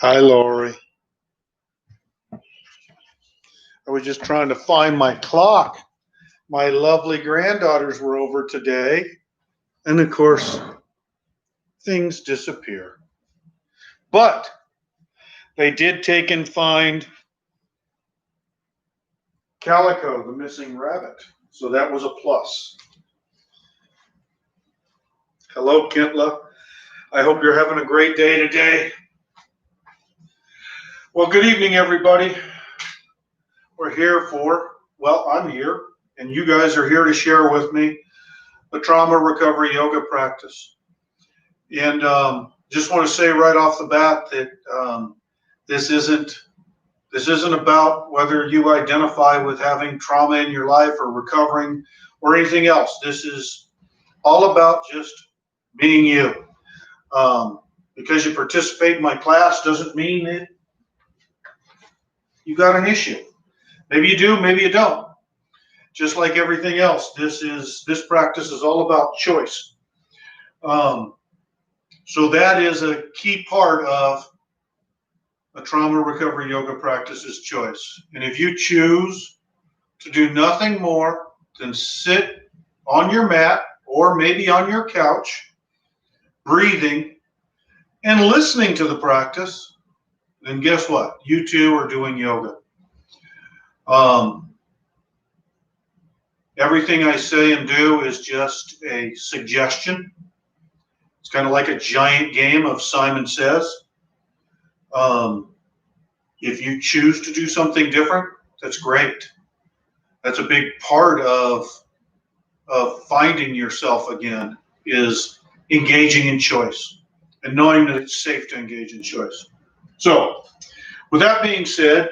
Hi, Lori. I was just trying to find my clock. My lovely granddaughters were over today, and of course, things disappear. But they did take and find Calico, the missing rabbit. So that was a plus. Hello, Kintla. I hope you're having a great day today. Well, good evening, everybody. We're here I'm here, and you guys are here to share with me the trauma recovery yoga practice. And just want to say right off the bat that this isn't about whether you identify with having trauma in your life or recovering or anything else. This is all about just being you. Because you participate in my class doesn't mean that you got an issue. Maybe you do, maybe you don't. Just like everything else, this practice is all about choice. So that is a key part of a trauma recovery yoga practice is choice. And if you choose to do nothing more than sit on your mat or maybe on your couch, breathing and listening to the practice, then guess what? You too are doing yoga. Everything I say and do is just a suggestion. It's kind of like a giant game of Simon Says. If you choose to do something different, that's great. That's a big part of finding yourself again, is engaging in choice and knowing that it's safe to engage in choice. So with that being said,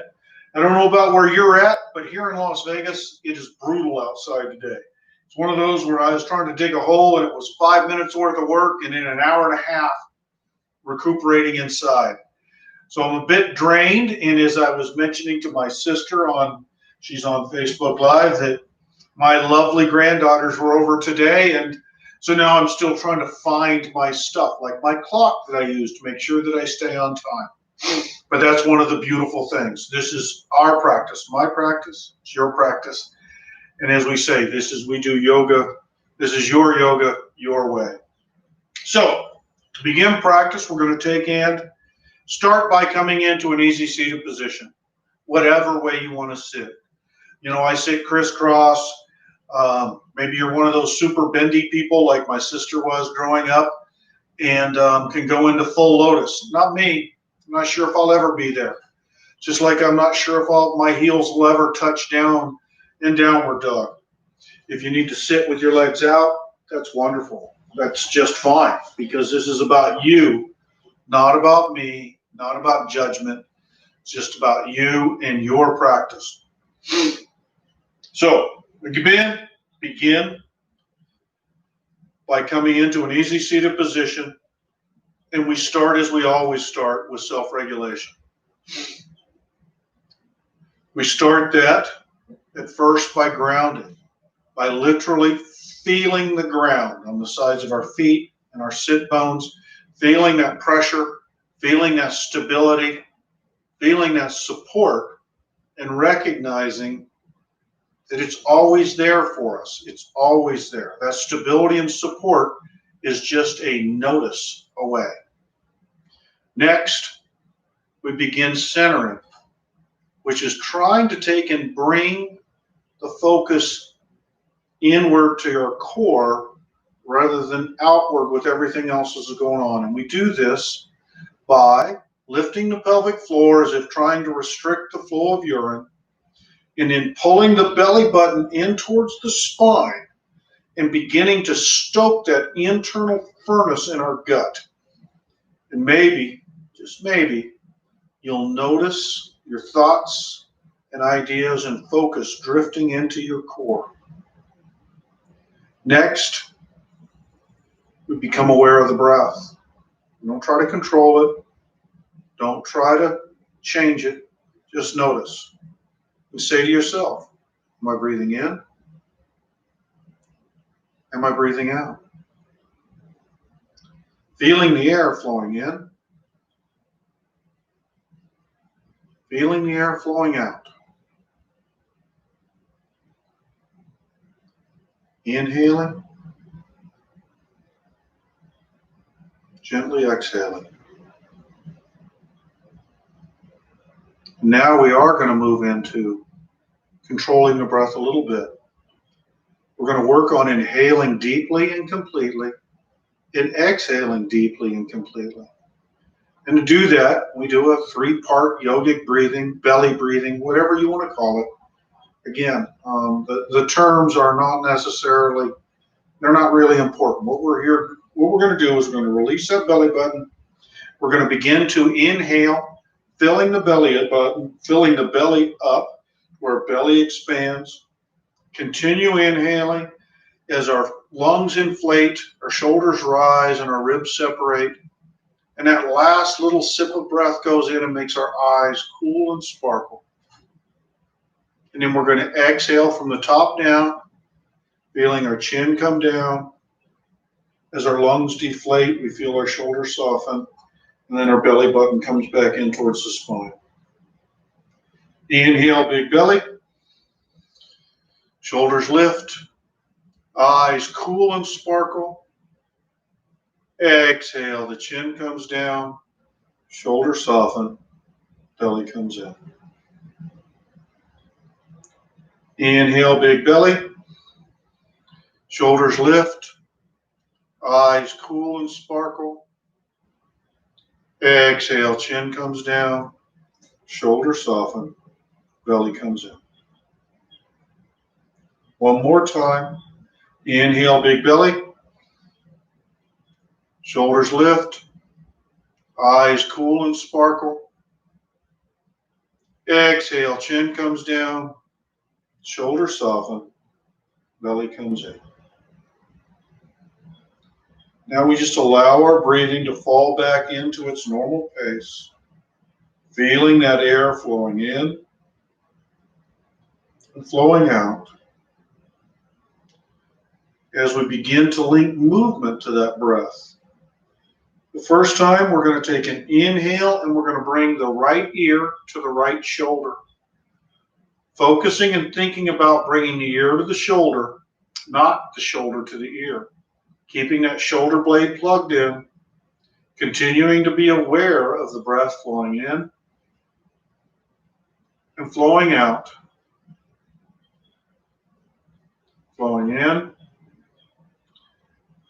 I don't know about where you're at, but here in Las Vegas, it is brutal outside today. It's one of those where I was trying to dig a hole and it was 5 minutes worth of work and in an hour and a half recuperating inside. So I'm a bit drained, and as I was mentioning to my sister she's on Facebook Live, that my lovely granddaughters were over today, and so now I'm still trying to find my stuff, like my clock that I use to make sure that I stay on time. But that's one of the beautiful things. This is our practice, my practice, it's your practice. And as we say, we do yoga. This is your yoga, your way. So to begin practice, we're going to take and start by coming into an easy seated position, whatever way you want to sit. I sit crisscross. Maybe you're one of those super bendy people like my sister was growing up and can go into full lotus. Not me. I'm not sure if I'll ever be there. Just like I'm not sure if my heels will ever touch down in downward dog. If you need to sit with your legs out, that's wonderful. That's just fine, because this is about you, not about me, not about judgment. It's just about you and your practice. So begin by coming into an easy seated position, and we start as we always start, with self-regulation. We start that at first by grounding, by literally feeling the ground on the sides of our feet and our sit bones, feeling that pressure, feeling that stability, feeling that support, and recognizing that it's always there for us. It's always there. That stability and support is just a notice away. Next, we begin centering, which is trying to take and bring the focus inward to your core rather than outward with everything else that's going on. And we do this by lifting the pelvic floor as if trying to restrict the flow of urine, and then pulling the belly button in towards the spine and beginning to stoke that internal furnace in our gut. And maybe, just maybe, you'll notice your thoughts and ideas and focus drifting into your core. Next, we become aware of the breath. Don't try to control it. Don't try to change it. Just notice. And say to yourself, am I breathing in? Am I breathing out? Feeling the air flowing in. feeling the air flowing out. Inhaling, gently exhaling. Now we are going to move into controlling the breath a little bit. We're going to work on inhaling deeply and completely and exhaling deeply and completely. And to do that, we do a 3-part yogic breathing, belly breathing, whatever you want to call it. Again, the terms are not necessarily, they're not really important. What we're going to do is we're going to release that belly button. We're going to begin to inhale, filling the belly button, filling the belly up where belly expands. Continue inhaling as our lungs inflate, our shoulders rise, and our ribs separate. And that last little sip of breath goes in and makes our eyes cool and sparkle. And then we're going to exhale from the top down, feeling our chin come down. As our lungs deflate, we feel our shoulders soften, and then our belly button comes back in towards the spine. Inhale, big belly. Shoulders lift. Eyes cool and sparkle. Exhale, the chin comes down. Shoulders soften. Belly comes in. Inhale, big belly. Shoulders lift. Eyes cool and sparkle. Exhale, chin comes down. Shoulders soften. Belly comes in. One more time. Inhale, big belly. Shoulders lift. Eyes cool and sparkle. Exhale, chin comes down. Shoulders soften. Belly comes in. Now we just allow our breathing to fall back into its normal pace, feeling that air flowing in and flowing out as we begin to link movement to that breath. The first time we're going to take an inhale and we're going to bring the right ear to the right shoulder, focusing and thinking about bringing the ear to the shoulder, not the shoulder to the ear. Keeping that shoulder blade plugged in, continuing to be aware of the breath flowing in and flowing out. Flowing in.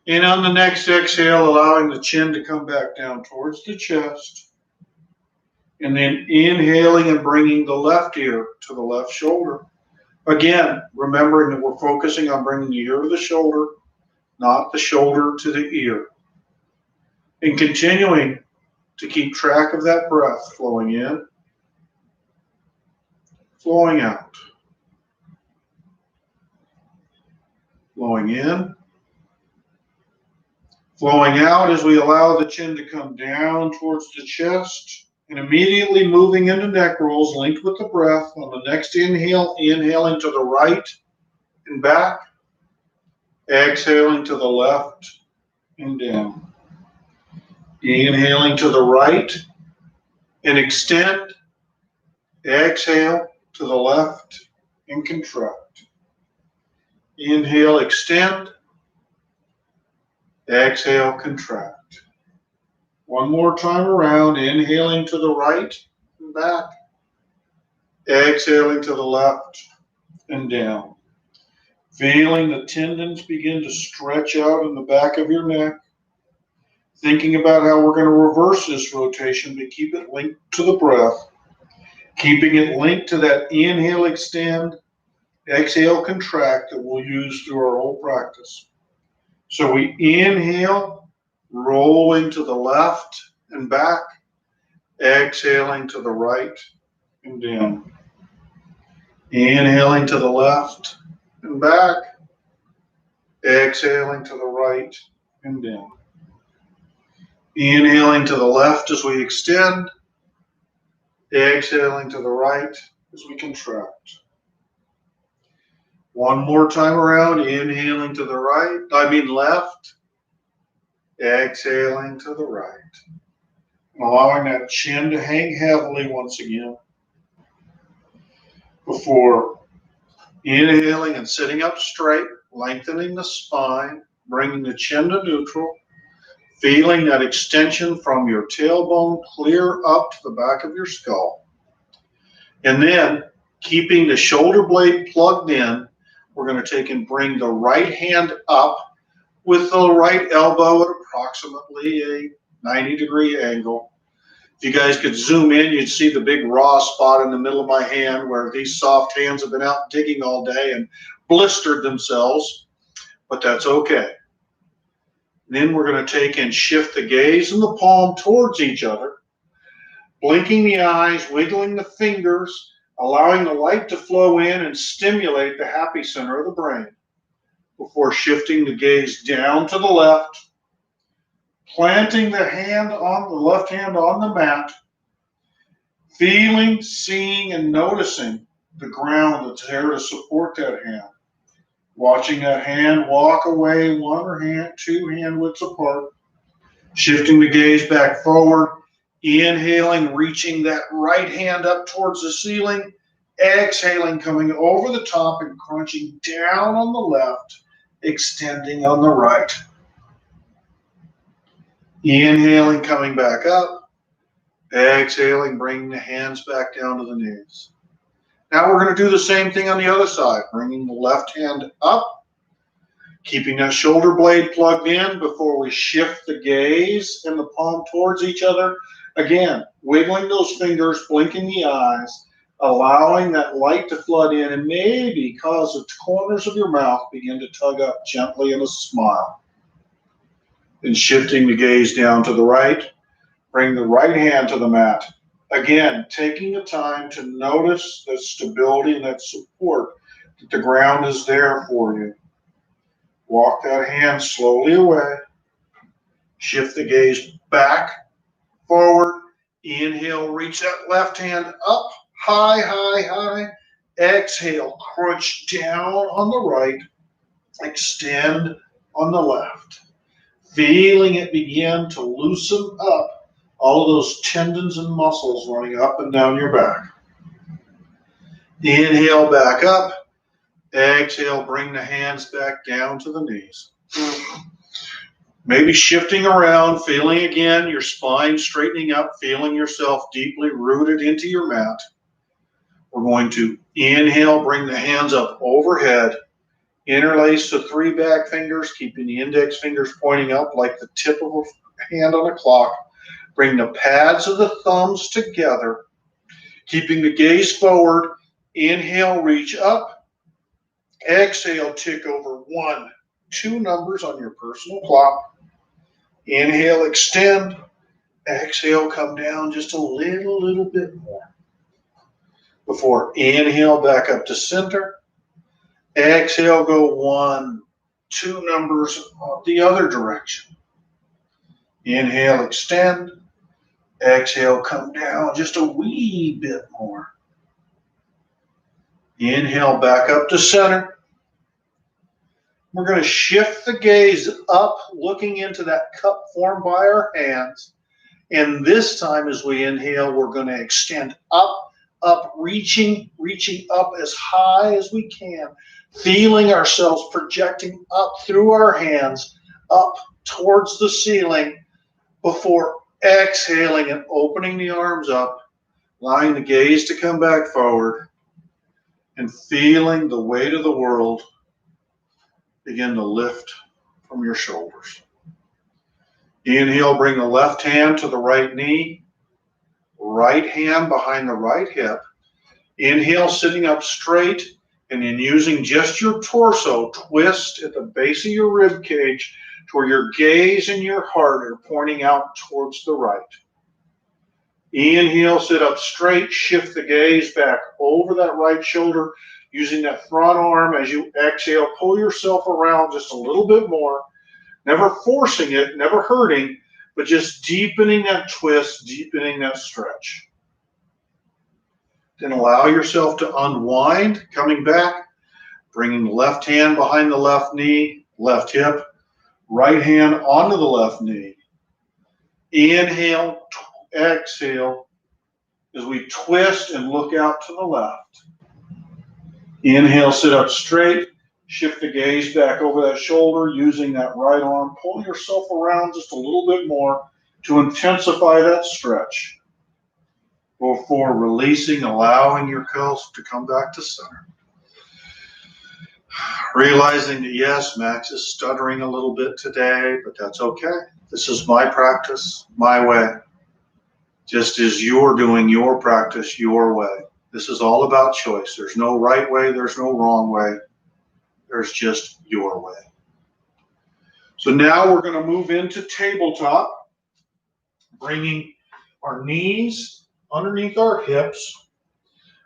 And on the next exhale, allowing the chin to come back down towards the chest. And then inhaling and bringing the left ear to the left shoulder. Again, remembering that we're focusing on bringing the ear to the shoulder, not the shoulder to the ear. And continuing to keep track of that breath flowing in, flowing out. Flowing in, flowing out as we allow the chin to come down towards the chest and immediately moving into neck rolls linked with the breath. On the next inhale, inhaling to the right and back. Exhaling to the left and down. Inhaling to the right and extend. Exhale to the left and contract. Inhale, extend. Exhale, contract. One more time around, inhaling to the right and back. Exhaling to the left and down. Feeling the tendons begin to stretch out in the back of your neck. Thinking about how we're going to reverse this rotation to keep it linked to the breath. Keeping it linked to that inhale, extend, exhale, contract that we'll use through our whole practice. So we inhale, rolling to the left and back. Exhaling to the right and down. Inhaling to the left and back, exhaling to the right and down. Inhaling to the left as we extend, exhaling to the right as we contract. One more time around, inhaling to the left, exhaling to the right. And allowing that chin to hang heavily once again. Before inhaling and sitting up straight, lengthening the spine, bringing the chin to neutral, feeling that extension from your tailbone clear up to the back of your skull. And then, keeping the shoulder blade plugged in, we're going to take and bring the right hand up with the right elbow at approximately a 90-degree angle. If you guys could zoom in, you'd see the big raw spot in the middle of my hand where these soft hands have been out digging all day and blistered themselves, but that's okay. Then we're going to take and shift the gaze and the palm towards each other, blinking the eyes, wiggling the fingers, allowing the light to flow in and stimulate the happy center of the brain before shifting the gaze down to the left, planting the left hand on the mat, feeling, seeing, and noticing the ground that's there to support that hand. Watching that hand walk away two hand widths apart, shifting the gaze back forward, inhaling, reaching that right hand up towards the ceiling, exhaling, coming over the top and crunching down on the left, extending on the right. Inhaling, coming back up, exhaling, bringing the hands back down to the knees. Now we're going to do the same thing on the other side, bringing the left hand up, keeping that shoulder blade plugged in before we shift the gaze and the palm towards each other. Again, wiggling those fingers, blinking the eyes, allowing that light to flood in and maybe cause the corners of your mouth begin to tug up gently in a smile. Then shifting the gaze down to the right, bring the right hand to the mat. Again, taking the time to notice the stability and that support that the ground is there for you. Walk that hand slowly away. Shift the gaze back, forward. Inhale, reach that left hand up, high, high, high. Exhale, crunch down on the right. Extend on the left. Feeling it begin to loosen up all of those tendons and muscles running up and down your back. Inhale back up. Exhale, bring the hands back down to the knees. Maybe shifting around, feeling again your spine straightening up, feeling yourself deeply rooted into your mat. We're going to inhale, bring the hands up overhead. Interlace the 3 back fingers, keeping the index fingers pointing up like the tip of a hand on a clock. Bring the pads of the thumbs together, keeping the gaze forward. Inhale, reach up. Exhale, tick over 1, 2 numbers on your personal clock. Inhale, extend. Exhale, come down just a little bit more. Before inhale, back up to center. Exhale, go 1, 2 numbers the other direction. Inhale, extend. Exhale, come down just a wee bit more. Inhale, back up to center. We're going to shift the gaze up, looking into that cup formed by our hands. And this time as we inhale, we're going to extend up, reaching up as high as we can, feeling ourselves projecting up through our hands, up towards the ceiling before exhaling and opening the arms up, allowing the gaze to come back forward and feeling the weight of the world begin to lift from your shoulders. Inhale, bring the left hand to the right knee, right hand behind the right hip. Inhale, sitting up straight, and then using just your torso, twist at the base of your rib cage to where your gaze and your heart are pointing out towards the right. Inhale, sit up straight, shift the gaze back over that right shoulder, using that front arm. As you exhale, pull yourself around just a little bit more, never forcing it, never hurting, but just deepening that twist, deepening that stretch. Then allow yourself to unwind, coming back, bringing the left hand behind the left knee, left hip, right hand onto the left knee. Inhale, exhale, as we twist and look out to the left. Inhale, sit up straight. Shift the gaze back over that shoulder using that right arm. Pull yourself around just a little bit more to intensify that stretch before releasing, allowing your curls to come back to center. Realizing that, yes, Max is stuttering a little bit today, but that's okay. This is my practice, my way. Just as you're doing your practice your way. This is all about choice. There's no right way, there's no wrong way. There's just your way. So now we're going to move into tabletop, bringing our knees underneath our hips.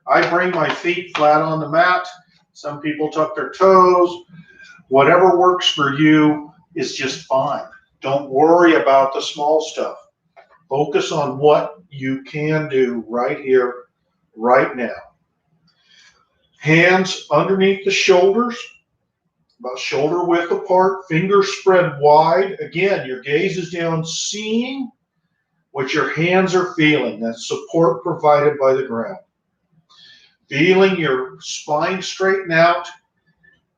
I bring my feet flat on the mat. Some people tuck their toes. Whatever works for you is just fine. Don't worry about the small stuff. Focus on what you can do right here, right now. Hands underneath the shoulders, about shoulder width apart, fingers spread wide. Again, your gaze is down, seeing what your hands are feeling. That's support provided by the ground. Feeling your spine straighten out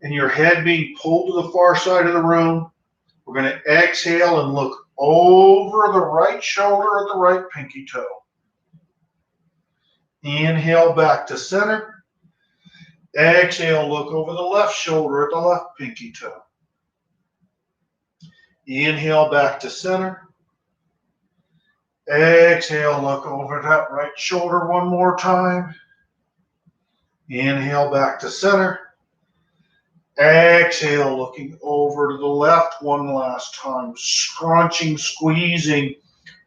and your head being pulled to the far side of the room. We're going to exhale and look over the right shoulder at the right pinky toe. Inhale back to center. Exhale, look over the left shoulder at the left pinky toe. Inhale back to center. Exhale, look over that right shoulder one more time. Inhale back to center. Exhale, looking over to the left one last time. Scrunching, squeezing,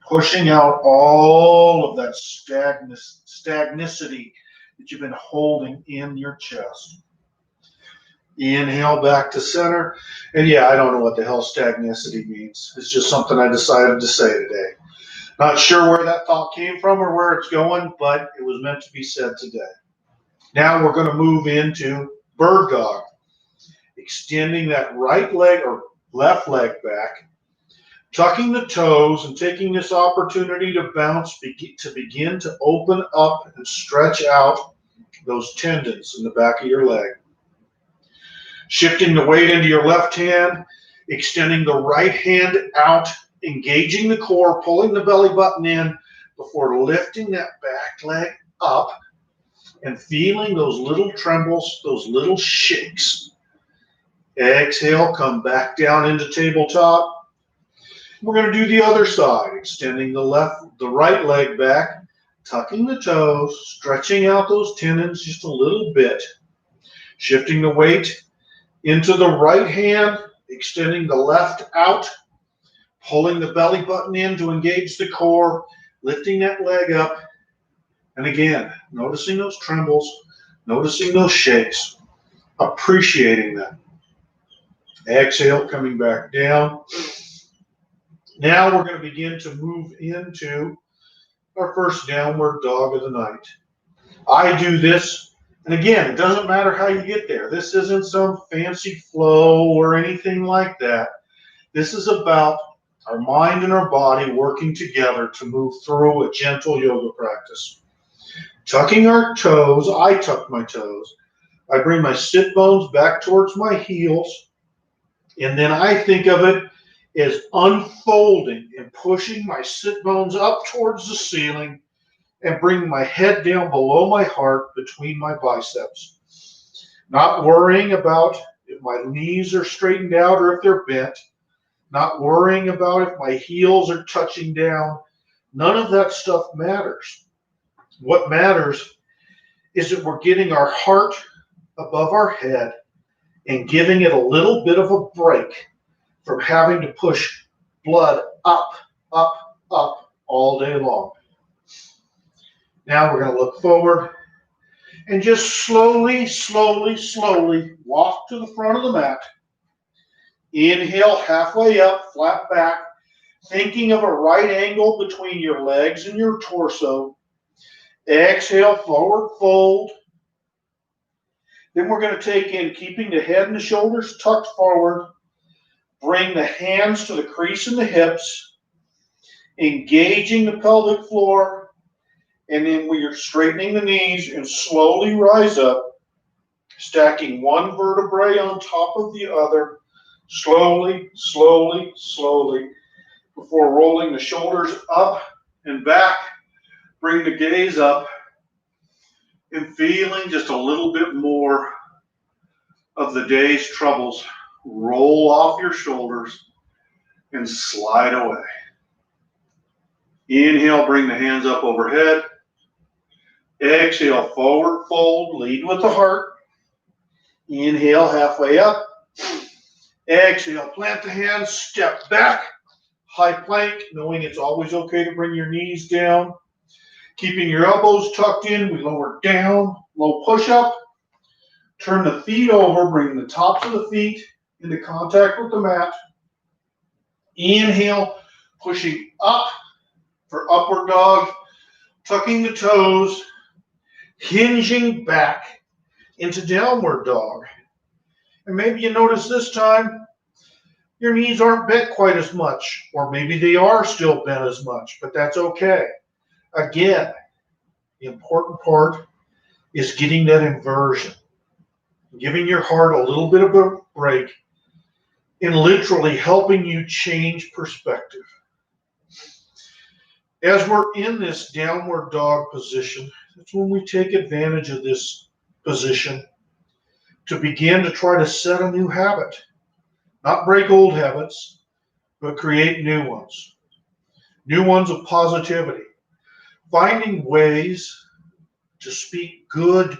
pushing out all of that stagnicity that you've been holding in your chest. Inhale back to center. And yeah, I don't know what the hell stagnicity means. It's just something I decided to say today. Not sure where that thought came from or where it's going, but it was meant to be said today. Now we're going to move into bird dog. Extending that right leg or left leg back, tucking the toes and taking this opportunity to bounce, to begin to open up and stretch out those tendons in the back of your leg. Shifting the weight into your left hand, extending the right hand out, engaging the core, pulling the belly button in before lifting that back leg up and feeling those little trembles, those little shakes. Exhale, come back down into tabletop. We're going to do the other side, extending the right leg back, tucking the toes, stretching out those tendons just a little bit, shifting the weight into the right hand, extending the left out, pulling the belly button in to engage the core, lifting that leg up, and again, noticing those trembles, noticing those shakes, appreciating them. Exhale, coming back down. Now we're going to begin to move into our first downward dog of the night. I do this, and again, it doesn't matter how you get there. This isn't some fancy flow or anything like that. This is about our mind and our body working together to move through a gentle yoga practice. Tucking our toes, I tuck my toes. I bring my sit bones back towards my heels. And then I think of it as unfolding and pushing my sit bones up towards the ceiling and bringing my head down below my heart between my biceps. Not worrying about if my knees are straightened out or if they're bent. Not worrying about if my heels are touching down. None of that stuff matters. What matters is that we're getting our heart above our head and giving it a little bit of a break from having to push blood up, up, up all day long. Now we're going to look forward and just slowly, slowly, slowly walk to the front of the mat. Inhale, halfway up, flat back, thinking of a right angle between your legs and your torso. Exhale, forward fold. Then we're going to take in, keeping the head and the shoulders tucked forward. Bring the hands to the crease in the hips, engaging the pelvic floor. And then we are straightening the knees and slowly rise up, stacking one vertebrae on top of the other, slowly, slowly, slowly, before rolling the shoulders up and back. Bring the gaze up and feeling just a little bit more of the day's troubles roll off your shoulders and slide away. Inhale, bring the hands up overhead. Exhale, forward fold, lead with the heart. Inhale, halfway up. Exhale, plant the hands, step back. High plank, knowing it's always okay to bring your knees down. Keeping your elbows tucked in, we lower down, low push-up. Turn the feet over, bring the tops of the feet into contact with the mat. Inhale, pushing up for upward dog, tucking the toes, hinging back into downward dog. And maybe you notice this time your knees aren't bent quite as much, or maybe they are still bent as much, but that's okay. Again, the important part is getting that inversion, giving your heart a little bit of a break, and literally helping you change perspective. As we're in this downward dog position, that's when we take advantage of this position to begin to try to set a new habit. Not break old habits, but create new ones. New ones of positivity. Finding ways to speak good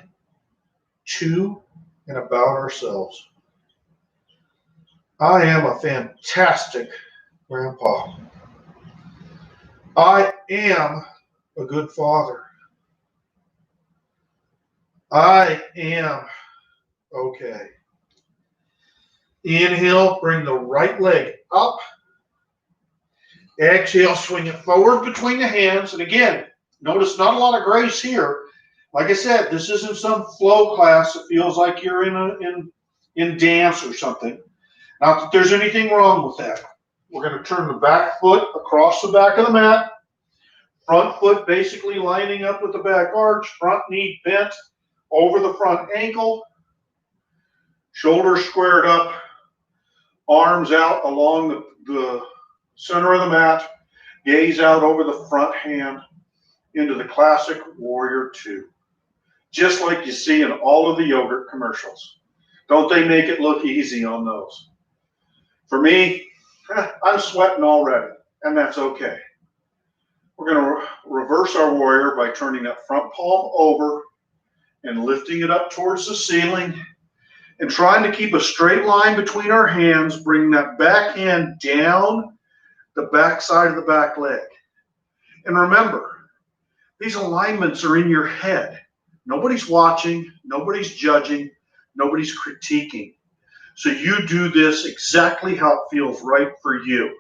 to and about ourselves. I am a fantastic grandpa. I am a good father. I am okay. Inhale, bring the right leg up. Exhale, swing it forward between the hands. And again, notice not a lot of grace here. Like I said, this isn't some flow class. It feels like you're in dance or something. Not that there's anything wrong with that. We're going to turn the back foot across the back of the mat. Front foot basically lining up with the back arch. Front knee bent over the front ankle. Shoulders squared up. Arms out along the center of the mat. Gaze out over the front hand into the classic Warrior Two. Just like you see in all of the yogurt commercials. Don't they make it look easy on those? For me, I'm sweating already, and that's okay. We're going to reverse our warrior by turning that front palm over and lifting it up towards the ceiling and trying to keep a straight line between our hands, bringing that back hand down the back side of the back leg. And remember, these alignments are in your head. Nobody's watching, nobody's judging, nobody's critiquing. So you do this exactly how it feels right for you.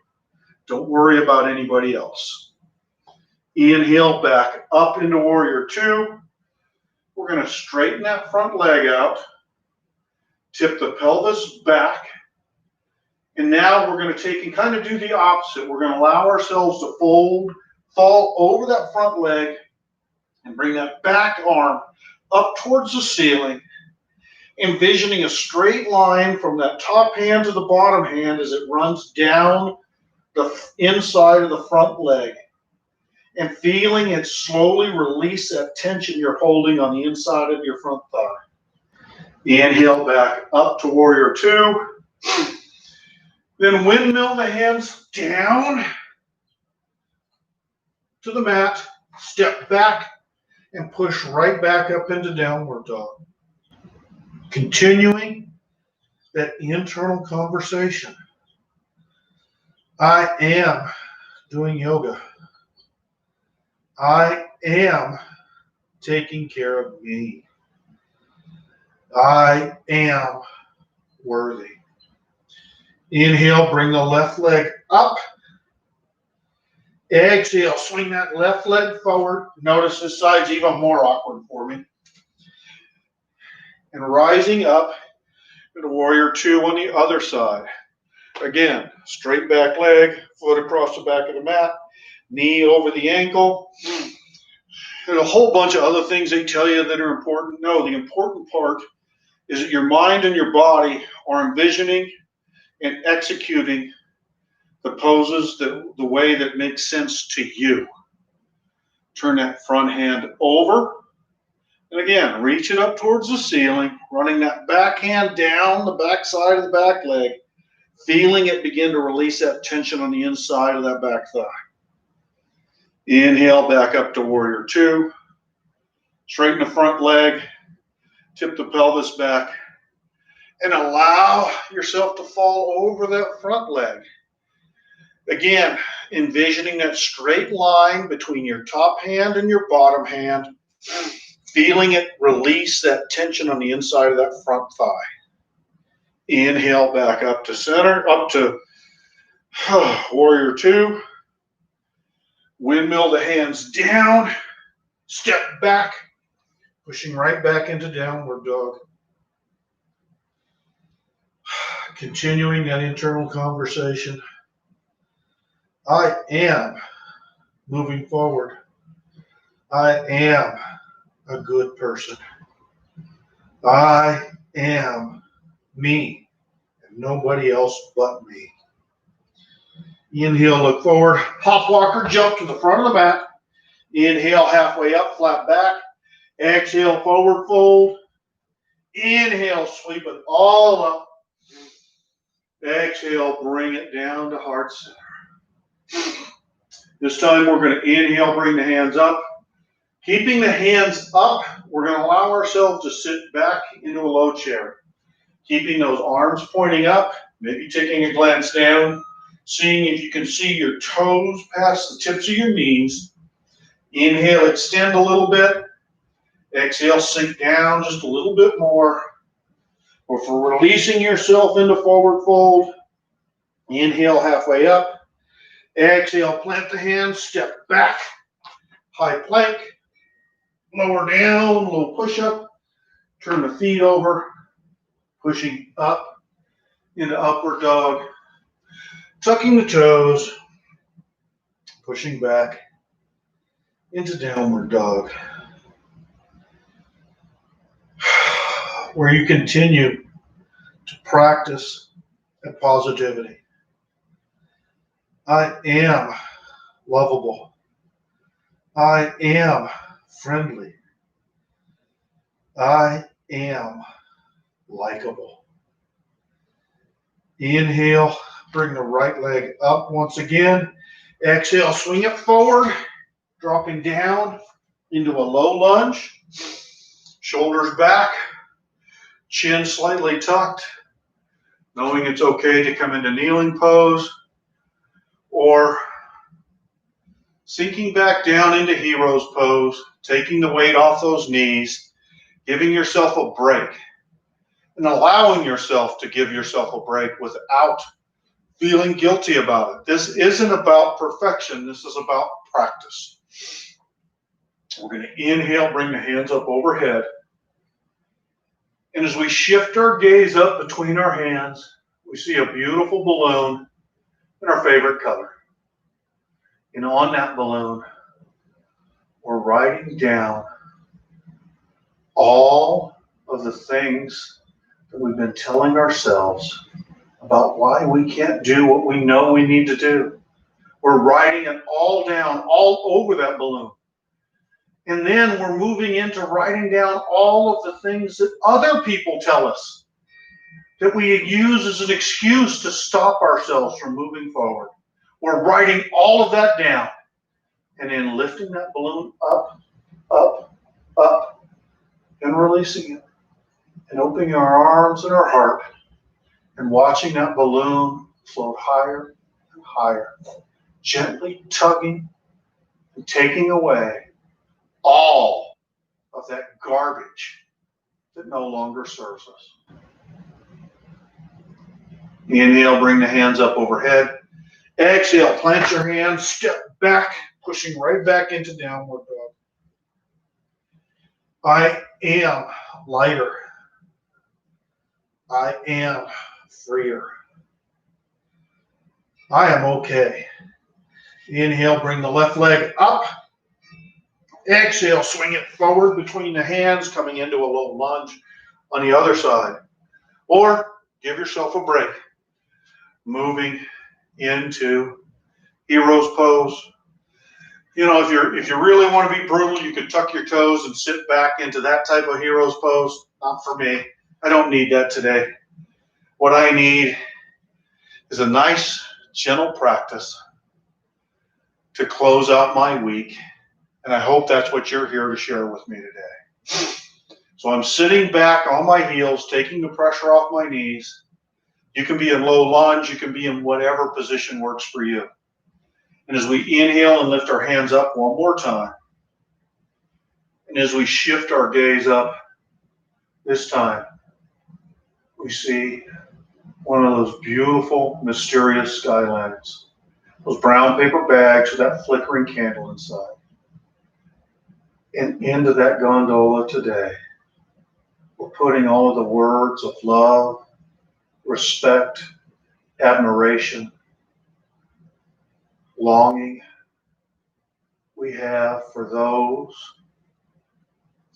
Don't worry about anybody else. Inhale back up into Warrior Two. We're going to straighten that front leg out. Tip the pelvis back. And now we're going to take and kind of do the opposite. We're going to allow ourselves to fall over that front leg and bring that back arm up towards the ceiling, envisioning a straight line from that top hand to the bottom hand as it runs down the inside of the front leg, and feeling it slowly release that tension you're holding on the inside of your front thigh. Inhale back up to Warrior Two. Then windmill the hands down to the mat, step back, and push right back up into downward dog. Continuing that internal conversation. I am doing yoga. I am taking care of me. I am worthy. Inhale, bring the left leg up. Exhale, swing that left leg forward. Notice this side's even more awkward for me. And rising up into Warrior Two on the other side. Again, straight back leg, foot across the back of the mat, knee over the ankle. And a whole bunch of other things they tell you that are important. No, the important part is that your mind and your body are envisioning and executing the poses the way that makes sense to you. Turn that front hand over. And again, reach it up towards the ceiling, running that back hand down the back side of the back leg, feeling it begin to release that tension on the inside of that back thigh. Inhale back up to warrior two. Straighten the front leg, tip the pelvis back, and allow yourself to fall over that front leg. Again, envisioning that straight line between your top hand and your bottom hand, feeling it release that tension on the inside of that front thigh. Inhale back up to center, up to warrior two. Windmill the hands down, step back, pushing right back into downward dog. Continuing that internal conversation. I am moving forward. I am a good person. I am me and nobody else but me. Inhale, look forward. Hop walker, jump to the front of the mat. Inhale, halfway up, flat back. Exhale, forward fold. Inhale, sweep it all up. Exhale, bring it down to heart center. This time we're going to inhale, bring the hands up. Keeping the hands up, we're going to allow ourselves to sit back into a low chair. Keeping those arms pointing up, maybe taking a glance down, seeing if you can see your toes past the tips of your knees. Inhale, extend a little bit. Exhale, sink down just a little bit more. Or for releasing yourself into forward fold, inhale halfway up. Exhale, plant the hands, step back. High plank. Lower down, low push-up. Turn the feet over. Pushing up into upward dog. Tucking the toes. Pushing back into downward dog. Where you continue to practice that positivity. I am lovable. I am friendly. I am likable. Inhale, bring the right leg up once again. Exhale, swing it forward, dropping down into a low lunge. Shoulders back. Chin slightly tucked, knowing it's okay to come into kneeling pose, or sinking back down into hero's pose, taking the weight off those knees, giving yourself a break, and allowing yourself to give yourself a break without feeling guilty about it. This isn't about perfection. This is about practice. We're going to inhale, bring the hands up overhead. And as we shift our gaze up between our hands, we see a beautiful balloon in our favorite color. And on that balloon, we're writing down all of the things that we've been telling ourselves about why we can't do what we know we need to do. We're writing it all down, all over that balloon. And then we're moving into writing down all of the things that other people tell us that we use as an excuse to stop ourselves from moving forward. We're writing all of that down and then lifting that balloon up, up, up, and releasing it. And opening our arms and our heart and watching that balloon float higher and higher, gently tugging and taking away all of that garbage that no longer serves us. Inhale, bring the hands up overhead. Exhale, plant your hands, step back, pushing right back into downward dog. I am lighter. I am freer. I am okay. Inhale, bring the left leg up. Exhale, swing it forward between the hands, coming into a low lunge. on the other side. Or give yourself a break. Moving into hero's pose. You know, if you really want to be brutal, you can tuck your toes and sit back into that type of hero's pose. Not for me. I don't need that today. What I need is a nice, gentle practice to close out my week. And I hope that's what you're here to share with me today. So I'm sitting back on my heels, taking the pressure off my knees. You can be in low lunge. You can be in whatever position works for you. And as we inhale and lift our hands up one more time, and as we shift our gaze up, this time we see one of those beautiful, mysterious sky lanterns. Those brown paper bags with that flickering candle inside. And into that gondola today, we're putting all of the words of love, respect, admiration, longing we have for those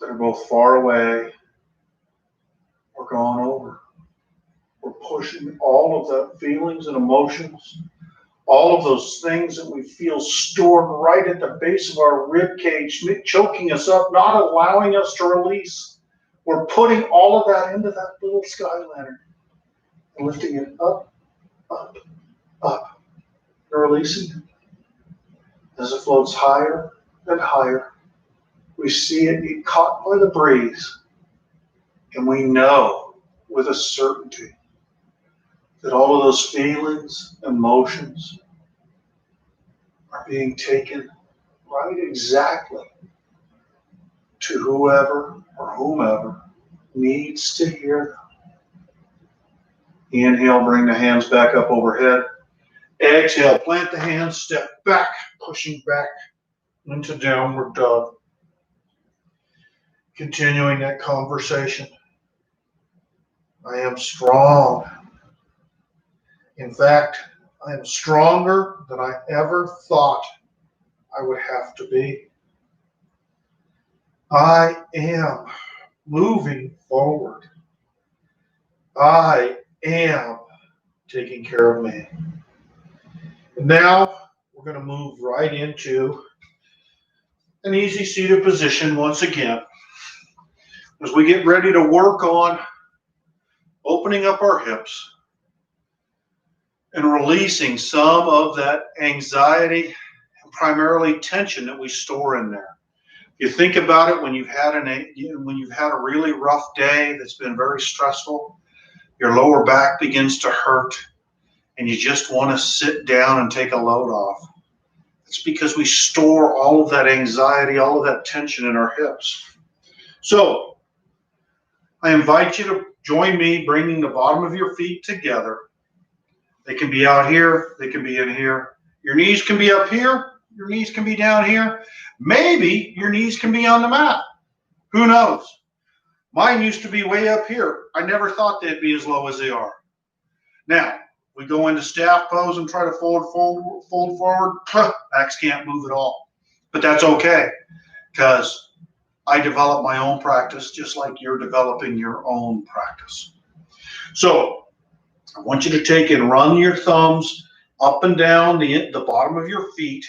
that are both far away or gone over. We're pushing all of the feelings and emotions, all of those things that we feel stored right at the base of our rib cage, choking us up, not allowing us to release. We're putting all of that into that little sky lantern and lifting it up, up, up, and releasing it. As it floats higher and higher, we see it get caught by the breeze, and we know with a certainty that all of those feelings, emotions are being taken right exactly to whoever or whomever needs to hear them. Inhale, bring the hands back up overhead. Exhale, plant the hands, step back, pushing back into downward dog. Continuing that conversation. I am strong. In fact, I am stronger than I ever thought I would have to be. I am moving forward. I am taking care of me. And now we're going to move right into an easy seated position once again. As we get ready to work on opening up our hips and releasing some of that anxiety and primarily tension that we store in there. If you think about it, when you've had a really rough day that's been very stressful, your lower back begins to hurt and you just want to sit down and take a load off. It's because we store all of that anxiety, all of that tension in our hips. So I invite you to join me bringing the bottom of your feet together. They can be out here, they can be in here. Your knees can be up here, your knees can be down here. Maybe your knees can be on the mat. Who knows? Mine used to be way up here. I never thought they'd be as low as they are. Now, we go into staff pose and try to fold forward. Backs can't move at all. But that's okay, because I develop my own practice just like you're developing your own practice. So I want you to take and run your thumbs up and down the bottom of your feet,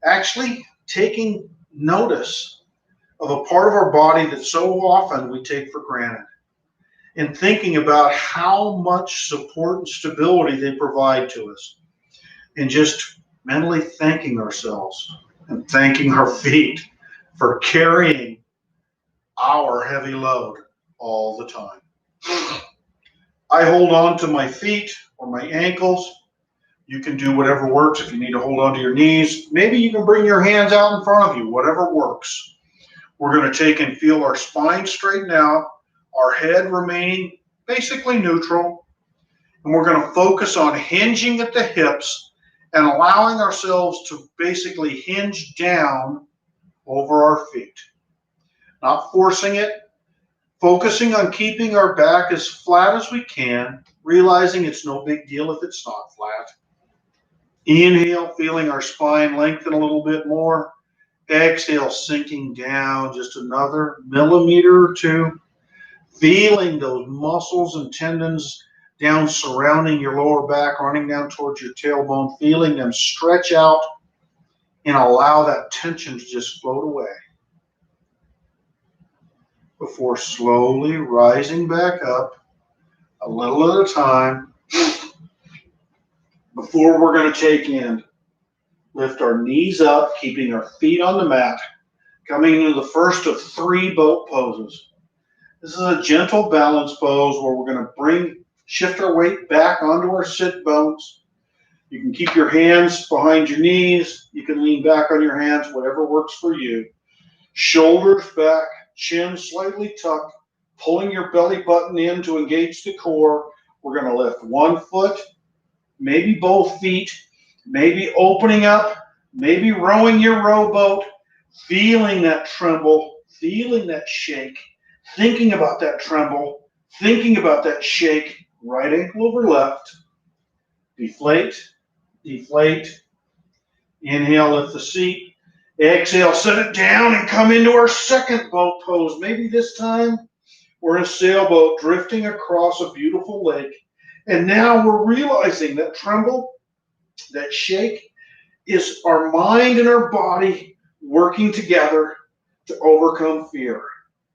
actually taking notice of a part of our body that so often we take for granted, and thinking about how much support and stability they provide to us, and just mentally thanking ourselves and thanking our feet for carrying our heavy load all the time. I hold on to my feet or my ankles. You can do whatever works. If you need to hold on to your knees, maybe you can bring your hands out in front of you, whatever works. We're going to take and feel our spine straighten out, our head remaining basically neutral, and we're going to focus on hinging at the hips and allowing ourselves to basically hinge down over our feet. Not forcing it, focusing on keeping our back as flat as we can, realizing it's no big deal if it's not flat. Inhale, feeling our spine lengthen a little bit more. Exhale, sinking down just another millimeter or two. Feeling those muscles and tendons down surrounding your lower back, running down towards your tailbone, feeling them stretch out and allow that tension to just float away before slowly rising back up a little at a time. Before we're going to take in, lift our knees up, keeping our feet on the mat, coming into the first of 3 boat poses. This is a gentle balance pose where we're going to shift our weight back onto our sit bones. You can keep your hands behind your knees. You can lean back on your hands, whatever works for you. Shoulders back, chin slightly tucked, pulling your belly button in to engage the core. We're going to lift 1 foot, maybe both feet, maybe opening up, maybe rowing your rowboat, feeling that tremble, feeling that shake, thinking about that tremble, thinking about that shake. Right ankle over left. Deflate, deflate. Inhale, lift the seat. Exhale, set it down and come into our second boat pose. Maybe this time we're in a sailboat drifting across a beautiful lake. And now we're realizing that tremble, that shake, is our mind and our body working together to overcome fear.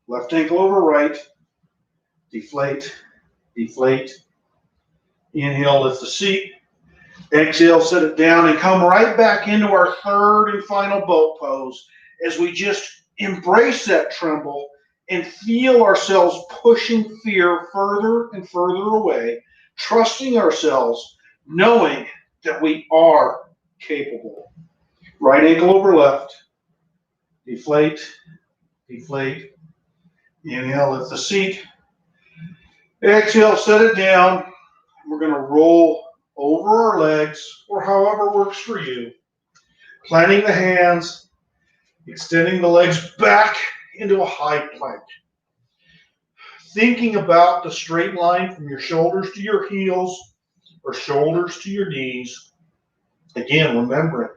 Left ankle over right. Deflate, deflate. Inhale, lift the seat. Exhale, set it down and come right back into our third and final boat pose as we just embrace that tremble and feel ourselves pushing fear further and further away, trusting ourselves, knowing that we are capable. Right ankle over left. Deflate, deflate. Inhale, lift the seat. Exhale, set it down. We're going to roll over our legs, or however works for you. Planting the hands, extending the legs back into a high plank. Thinking about the straight line from your shoulders to your heels, or shoulders to your knees. Again, remembering,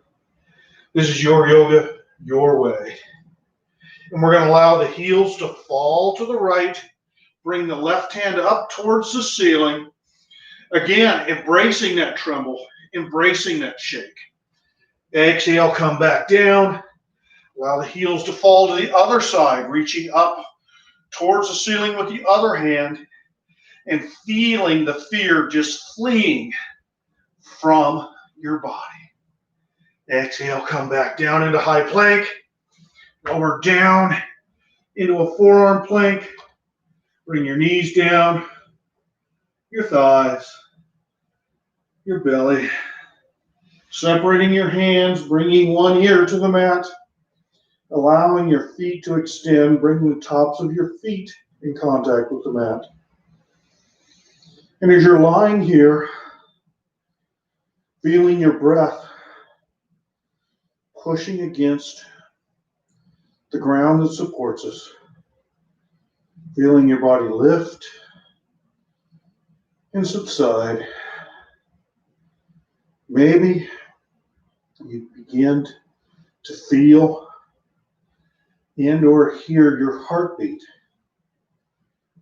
this is your yoga, your way. And we're going to allow the heels to fall to the right, bring the left hand up towards the ceiling. Again, embracing that tremble, embracing that shake. Exhale, come back down. Allow the heels to fall to the other side, reaching up towards the ceiling with the other hand and feeling the fear just fleeing from your body. Exhale, come back down into high plank. Lower down into a forearm plank. Bring your knees down, your thighs, your belly. Separating your hands, bringing one ear to the mat. Allowing your feet to extend, bringing the tops of your feet in contact with the mat. And as you're lying here, feeling your breath pushing against the ground that supports us. Feeling your body lift and subside. Maybe you begin to feel and or hear your heartbeat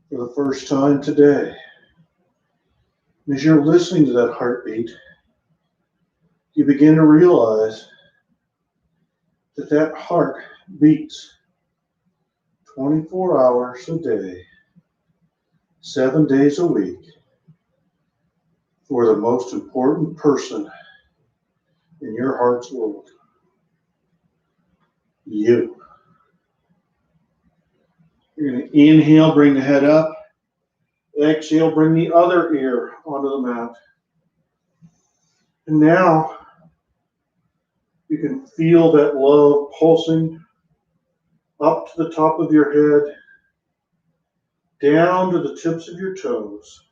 for the first time today. As you're listening to that heartbeat, you begin to realize that that heart beats 24 hours a day, 7 days a week, for the most important person in your heart's world. You. You're going to inhale, bring the head up. Exhale, bring the other ear onto the mat. And now you can feel that love pulsing up to the top of your head, down to the tips of your toes.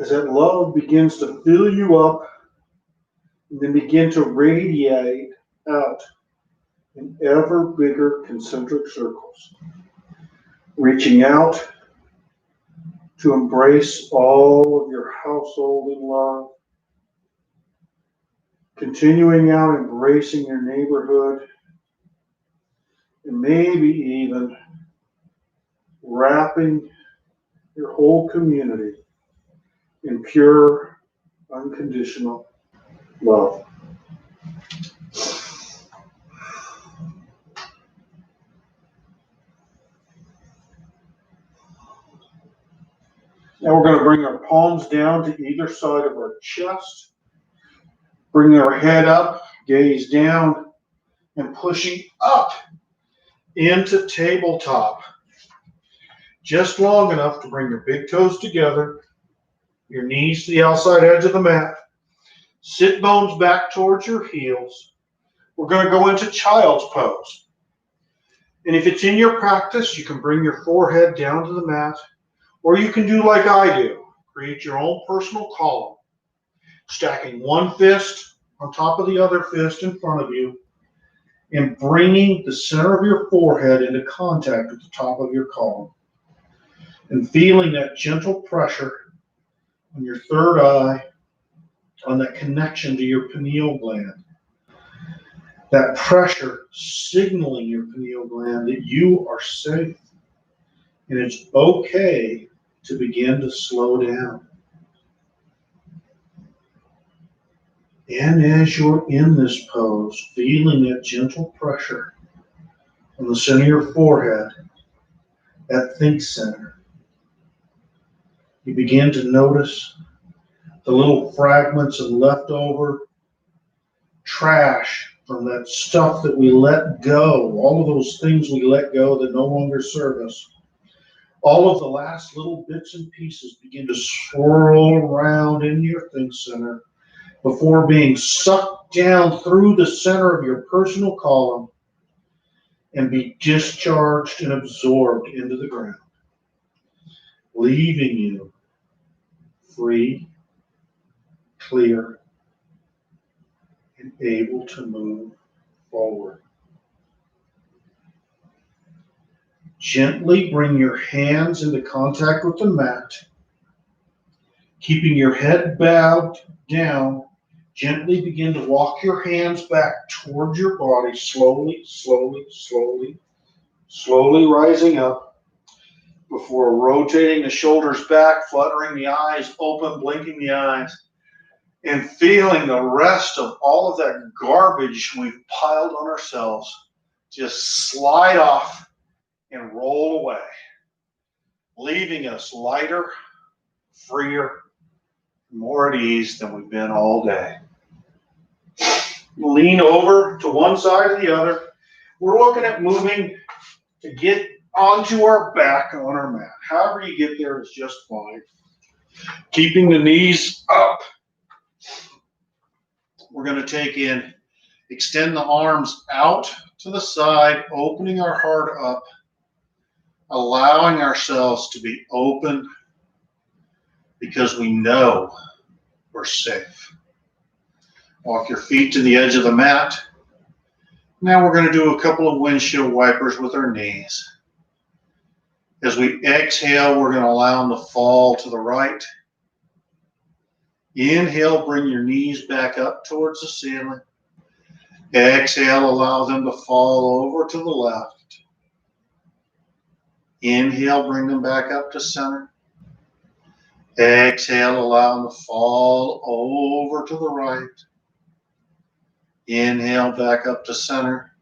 As that love begins to fill you up and then begin to radiate out in ever bigger concentric circles, reaching out to embrace all of your household in love, continuing out embracing your neighborhood, and maybe even wrapping your whole community in pure, unconditional love. Now we're going to bring our palms down to either side of our chest. Bring our head up, gaze down, and pushing up into tabletop. Just long enough to bring your big toes together, your knees to the outside edge of the mat, sit bones back towards your heels. We're going to go into child's pose. And if it's in your practice, you can bring your forehead down to the mat, or you can do like I do, create your own personal column, stacking one fist on top of the other fist in front of you, and bringing the center of your forehead into contact with the top of your column, and feeling that gentle pressure on your third eye, on that connection to your pineal gland. That pressure signaling your pineal gland that you are safe, and it's okay to begin to slow down. And as you're in this pose, feeling that gentle pressure on the center of your forehead, that think center, you begin to notice the little fragments of leftover trash from that stuff that we let go, all of those things we let go that no longer serve us. All of the last little bits and pieces begin to swirl around in your think center before being sucked down through the center of your personal column and be discharged and absorbed into the ground, leaving you free, clear, and able to move forward. Gently bring your hands into contact with the mat, keeping your head bowed down. Gently begin to walk your hands back towards your body, slowly, slowly, slowly, slowly rising up before rotating the shoulders back, fluttering the eyes open, blinking the eyes, and feeling the rest of all of that garbage we've piled on ourselves just slide off and roll away, leaving us lighter, freer, more at ease than we've been all day. Lean over to one side or the other. We're looking at moving to get onto our back on our mat. However you get there is just fine. Keeping the knees up. We're going to take in, extend the arms out to the side, opening our heart up, allowing ourselves to be open because we know we're safe. Walk your feet to the edge of the mat. Now we're going to do a couple of windshield wipers with our knees. As we exhale, we're going to allow them to fall to the right. Inhale, bring your knees back up towards the ceiling. Exhale, allow them to fall over to the left. Inhale, bring them back up to center. Exhale, allow them to fall over to the right. Inhale, back up to center.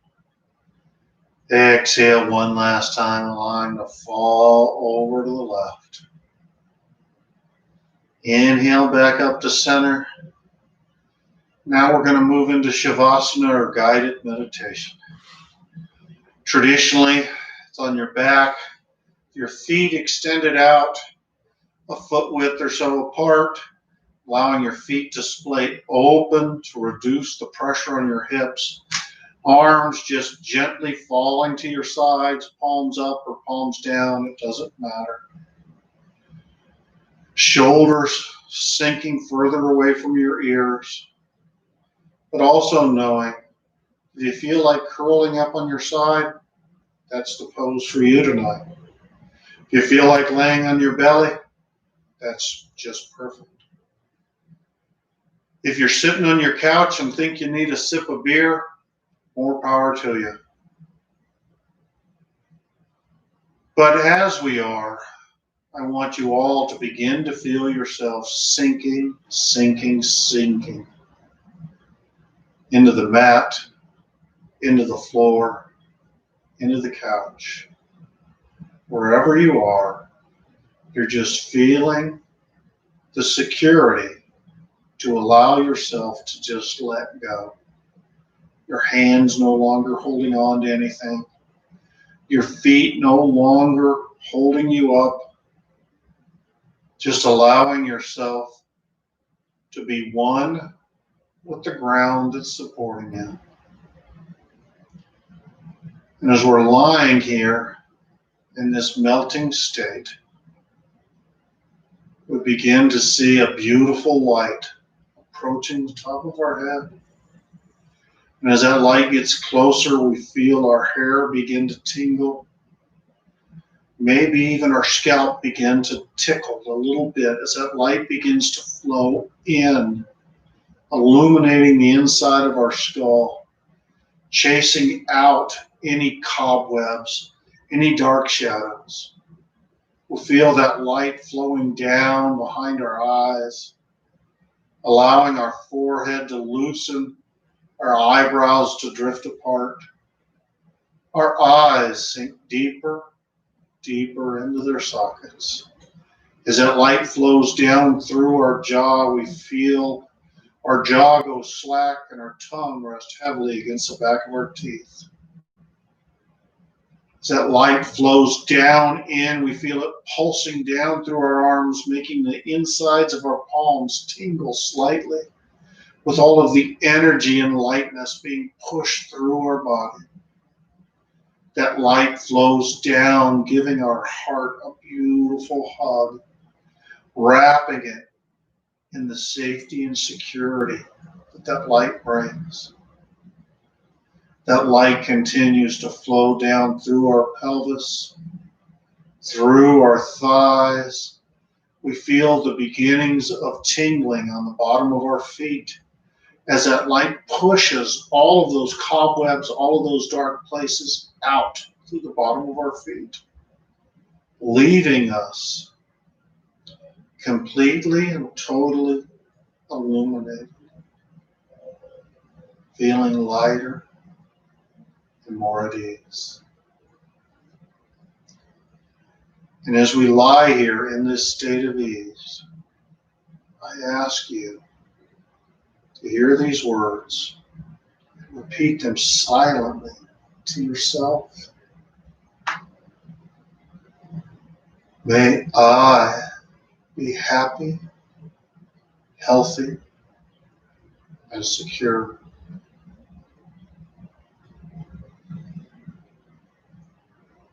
Exhale one last time, allowing to fall over to the left. Inhale, back up to center. Now we're going to move into Shavasana or guided meditation. Traditionally, it's on your back, your feet extended out a foot width or so apart, allowing your feet to splay open to reduce the pressure on your hips. Arms just gently falling to your sides, palms up or palms down, it doesn't matter. Shoulders sinking further away from your ears, but also knowing if you feel like curling up on your side, that's the pose for you tonight. If you feel like laying on your belly, that's just perfect. If you're sitting on your couch and think you need a sip of beer, more power to you. But as we are, I want you all to begin to feel yourself sinking, sinking, sinking into the mat, into the floor, into the couch. Wherever you are, you're just feeling the security to allow yourself to just let go. Your hands no longer holding on to anything. Your feet no longer holding you up. Just allowing yourself to be one with the ground that's supporting you. And as we're lying here in this melting state, we begin to see a beautiful light approaching the top of our head. And as that light gets closer, we feel our hair begin to tingle. Maybe even our scalp begin to tickle a little bit as that light begins to flow in, illuminating the inside of our skull, chasing out any cobwebs, any dark shadows. We'll feel that light flowing down behind our eyes, allowing our forehead to loosen, our eyebrows to drift apart. Our eyes sink deeper, deeper into their sockets. As that light flows down through our jaw, we feel our jaw go slack and our tongue rest heavily against the back of our teeth. As that light flows down in, we feel it pulsing down through our arms, making the insides of our palms tingle slightly, with all of the energy and lightness being pushed through our body. That light flows down, giving our heart a beautiful hug, wrapping it in the safety and security that light brings. That light continues to flow down through our pelvis, through our thighs. We feel the beginnings of tingling on the bottom of our feet as that light pushes all of those cobwebs, all of those dark places out through the bottom of our feet, leaving us completely and totally illuminated, feeling lighter and more at ease. And as we lie here in this state of ease, I ask you to hear these words and repeat them silently to yourself. May I be happy, healthy, and secure.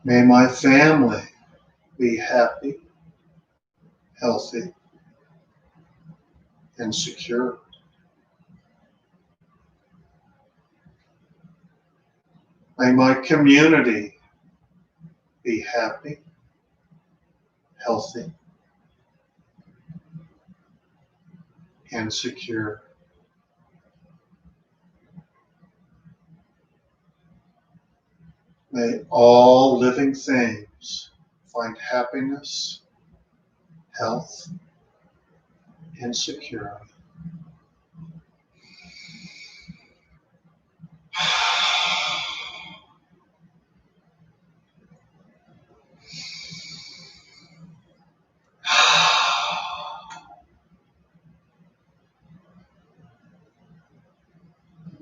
May my family be happy, healthy, and secure. May my community be happy, healthy, and secure. May all living things find happiness, health, and security.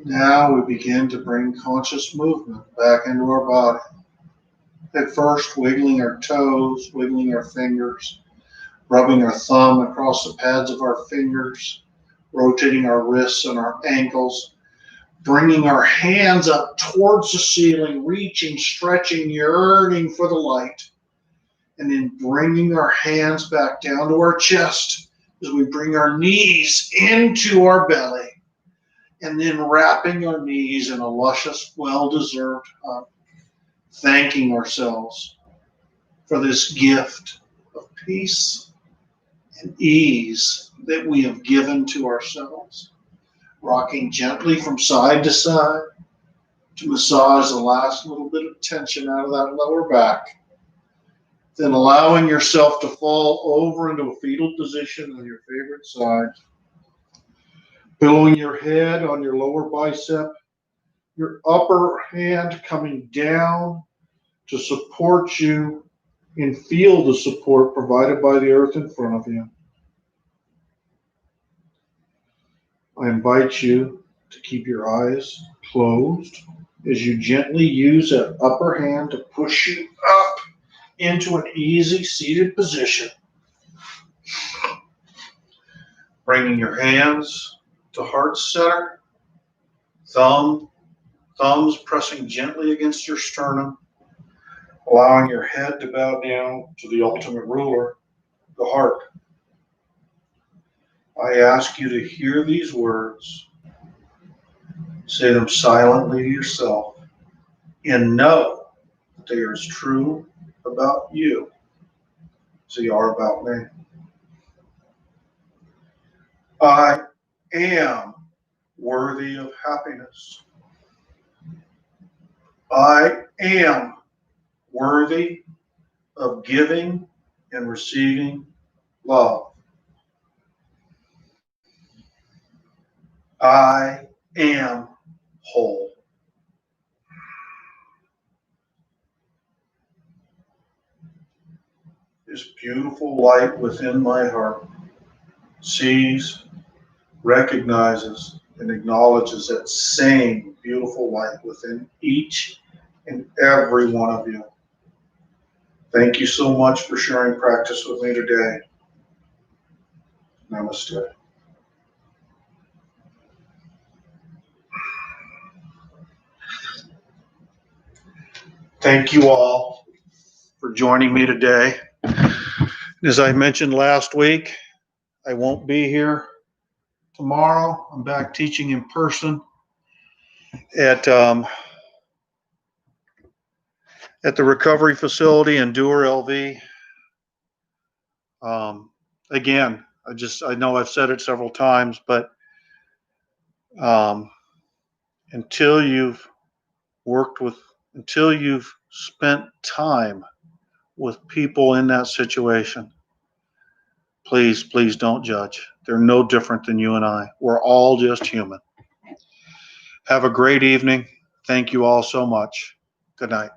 Now we begin to bring conscious movement back into our body. At first, wiggling our toes, wiggling our fingers, rubbing our thumb across the pads of our fingers, rotating our wrists and our ankles, bringing our hands up towards the ceiling, reaching, stretching, yearning for the light, and then bringing our hands back down to our chest as we bring our knees into our belly, and then wrapping our knees in a luscious, well-deserved hug, thanking ourselves for this gift of peace and ease that we have given to ourselves, rocking gently from side to side to massage the last little bit of tension out of that lower back, Then allowing yourself to fall over into a fetal position on your favorite side. Pillowing your head on your lower bicep. Your upper hand coming down to support you and feel the support provided by the earth in front of you. I invite you to keep your eyes closed as you gently use that upper hand to push you up into an easy seated position. Bringing your hands to heart center, thumbs pressing gently against your sternum, allowing your head to bow down to the ultimate ruler, the heart. I ask you to hear these words, say them silently to yourself, and know that they are as true about you as they are about me. I am worthy of happiness. I am worthy of giving and receiving love. I am whole. This beautiful light within my heart sees, recognizes, and acknowledges that same beautiful light within each and every one of you. Thank you so much for sharing practice with me today. Namaste. Thank you all for joining me today. As I mentioned last week, I won't be here tomorrow. I'm back teaching in person at the recovery facility in Dewar, LV. Again, I know I've said it several times, but until you've spent time with people in that situation, please don't judge. They're no different than you and I. We're all just human. Have a great evening. Thank you all so much. Good night.